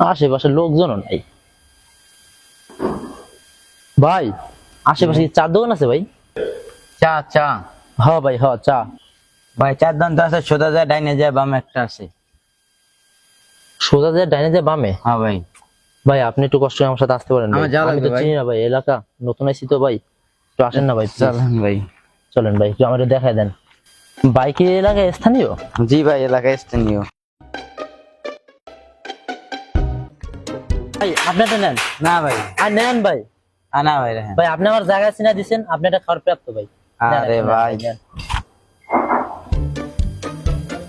আশেপাশে লোকজনও নাই ভাই। আশেপাশে কি চার দোকান আছে ভাই? চা চা হ ভাই, হ চা। ভাই চার দাম তো আছে, সোজা যায় ডাইনে যায় বামে একটা আছে। সোজা যে ডাইনে যে বামে? হ্যাঁ ভাই। ভাই আপনি একটু কষ্ট করে আমার সাথে আসতে পারেন ভাই? আমার যাওয়া আমি লাগবে তো ভাই। চিনি না ভাই এলাকা, নতুন আইছি তো ভাই। একটু আসেন না ভাই, please। চলেন ভাই। চলেন ভাই, একটু আমাকে দেখায় দেন। বাইকে এলাকায় স্থানীয়? জি ভাই, এলাকায় স্থানীয়। ভাই আপনি এটা নেন। না ভাই, আর নেন ভাই। না ভাই রাখেন। ভাই আপনি আমার জায়গা চিনা দিচ্ছেন, আপনি এটা খাওয়ার প্রাপ্ত ভাই। নেন, আরে নেন, ভাই। নেন।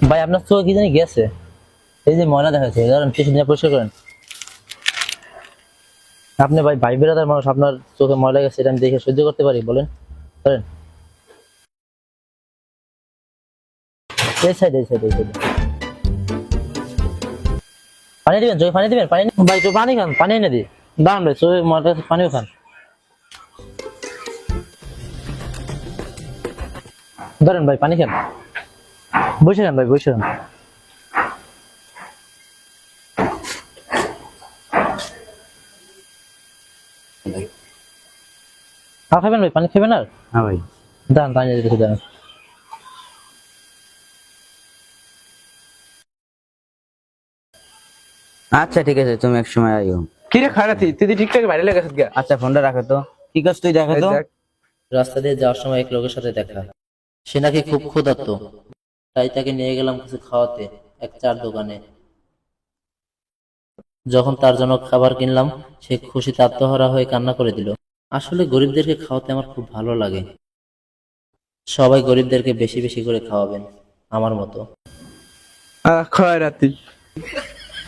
ভাই আপনার চোখ কি জানি গেছে, এই যে ময়লা দেখাচ্ছে, ধরেন টিস্যু দিয়ে পরিষ্কার করেন। আপনি ভাই ভাই বেড়াদার মানুষ, আপনার চোখে ময়লা গেছে, এটা আমি দেখে সহ্য করতে পারি? বলেন করেন। এই সাইড, এই সাইড, এই সাইড। পানি দিবেন চোখে, পানি দিবেন? পানি ভাই, একটু পানি খান, পানি এনে দিই। দাঁড়ান ভাই, চোখে ময়লা গেছে, পানিও খান। ধরেন ভাই, পানি খান। বসে খান ভাই, বসে খান। আর খাবেন ভাই? পানি খাবেন আর? হ্যাঁ ভাই। দাঁড়ান, পানি দিতে দাঁড়ান। আচ্ছা ঠিক আছে, তুমি এক সময় আইও। কি রে খারাতি, তুই ঠিকঠাক বাইরে লেগেছিস গা? আচ্ছা ফোনটা রাখো তো। কি কাজ তুই দেখো তো। রাস্তা দিয়ে যাওয়ার সময় এক লোকের সাথে দেখা। সে নাকি খুব ক্ষুধার্ত, তাই তাকে নিয়ে গেলাম কিছু খাওয়াতে এক চার দোকানে। যখন তার জন্য খাবার কিনলাম, সে খুশিতে আত্মহারা হয়ে কান্না করে দিল। আসলে গরিবদেরকে খাওয়াতে আমার খুব ভালো লাগে। সবাই গরিবদেরকে বেশি বেশি করে খাওয়াবেন আমার মতো। খয়রাতি।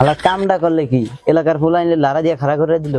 আলা কামটা করলে কি, এলাকার ফুল আইনলে লারা দিয়ে খাড়া করে দিল।